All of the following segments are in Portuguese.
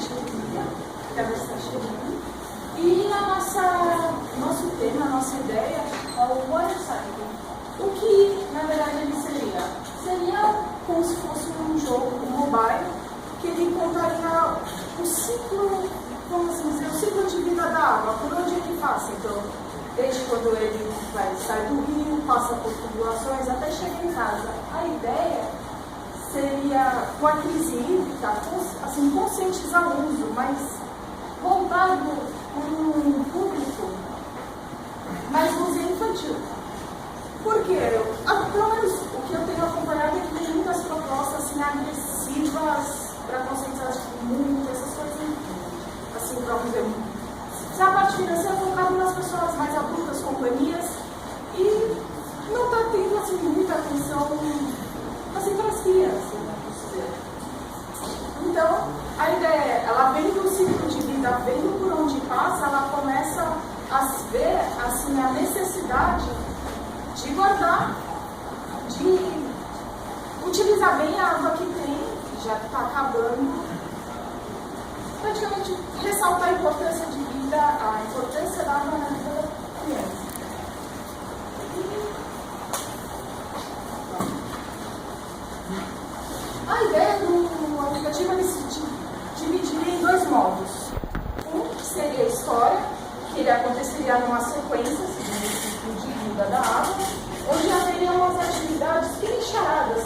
etnia, que é bastante chegando. E nosso tema, a nossa ideia é o motorcycle. O que, na verdade, ele seria? Seria como se fosse um jogo, um mobile, que ele contaria o ciclo, como assim dizer, o ciclo de vida da água, por onde ele passa. Então, desde quando ele sai do rio, passa por tubulações, até chegar em casa. A ideia seria, com a crise hídrica, assim, conscientizar o uso, mas voltado para um público mais museu infantil. Por quê? Pelo menos o que eu tenho acompanhado é que tem muitas propostas assim, agressivas para conscientizar o mundo, essas coisas assim, para dizer. A parte financeira é focada nas pessoas mais adultas, companhias, e não está tendo assim, muita atenção assim, para as crianças, né, dizer. Então, a ideia é, ela vendo o ciclo de vida, vendo por onde passa, ela começa a ver assim, a necessidade de guardar, de utilizar bem a água que tem, que já está acabando, praticamente ressaltar a importância de vida, a importância da água na vida da criança. A ideia do aplicativo é se dividir em dois modos. Um seria a história, que ele aconteceria numa sequência, segundo o ciclo de vida da água, onde haveria umas atividades bem charadas,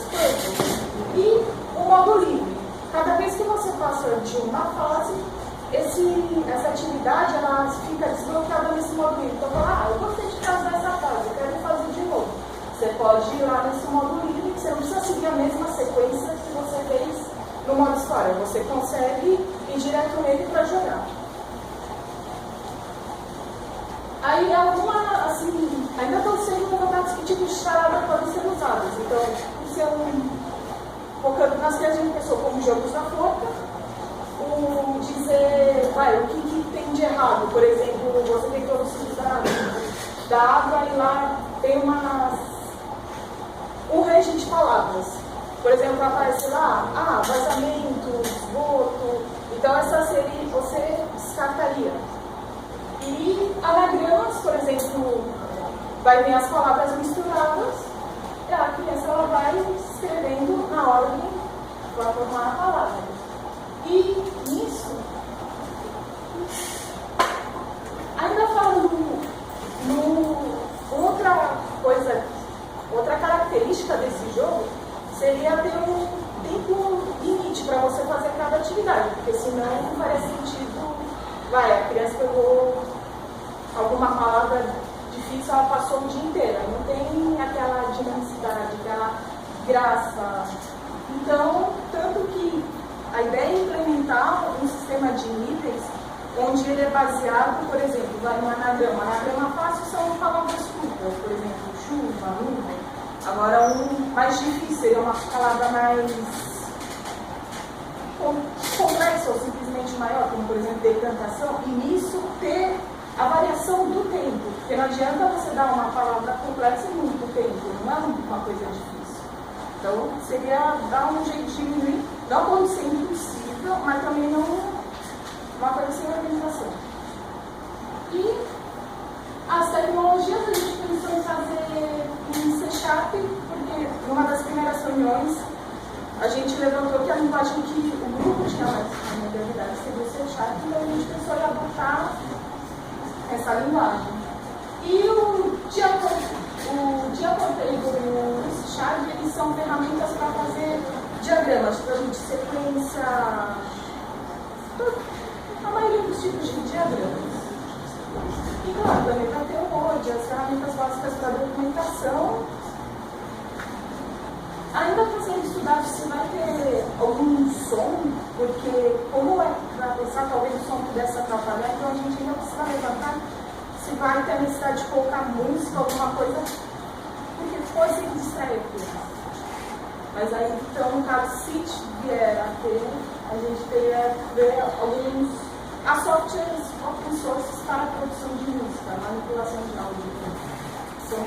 e o modo livre. Cada vez que você passa de uma fase, essa atividade ela fica desbloqueada nesse modo livre. Então, eu gostei de fazer essa fase, eu quero fazer de novo. Você pode ir lá nesse modo livre, que você não precisa seguir a mesma sequência que você fez no modo história. Você consegue ir direto nele para jogar. Aí, assim, ainda estão sendo levantados que tipo de charada podem ser usadas. Então, focando nas que a gente pensou como jogos da forca, dizer, o que tem de errado. Por exemplo, você tem todos os ciclos da água e lá tem um range de palavras. Por exemplo, aparece lá, vazamento, esgoto. Então, essa seria, você descartaria. E anagramas, por exemplo, vai vir as palavras misturadas e a criança ela vai escrevendo na ordem para formar a palavra. E nisso, ainda falando outra característica desse jogo seria ter um tempo limite para você fazer cada atividade, porque senão não faria sentido, a criança pegou alguma palavra difícil, ela passou o dia inteiro, não tem aquela dinamicidade, aquela graça. Então, tanto que a ideia é implementar um sistema de níveis onde ele é baseado, por exemplo, no anagrama. Anagrama fácil são palavras curtas, por exemplo, chuva, nuvem. Agora, um mais difícil seria uma palavra mais complexa ou simplesmente maior, como, por exemplo, decantação, e nisso ter a variação do tempo, porque não adianta você dar uma palavra complexa em muito tempo, não é uma coisa difícil. Então, seria dar um jeito de diminuir, não pode ser impossível, mas também não uma coisa sem organização. E as tecnologias a gente pensou em fazer em C#, porque numa das primeiras reuniões a gente levantou que a linguagem que o grupo tinha mais modernidade seria o C#, então a gente pensou em adotar essa linguagem. E o Diaportable e o C#, eles são ferramentas para fazer diagramas, tipo de sequência, a maioria dos tipos de diagramas. E claro, também para ter o Word, as ferramentas básicas para documentação. Ainda está sendo estudado se vai ter algum som, porque como é para pensar, talvez o som pudesse atrapalhar, então a gente ainda precisa levantar se vai ter a necessidade de colocar música, alguma coisa, porque pode ser que distraia tudo. Mas aí, então, no caso, se vier a ter, a gente teria que ver alguns softwares open source para a produção de música, manipulação de áudio. São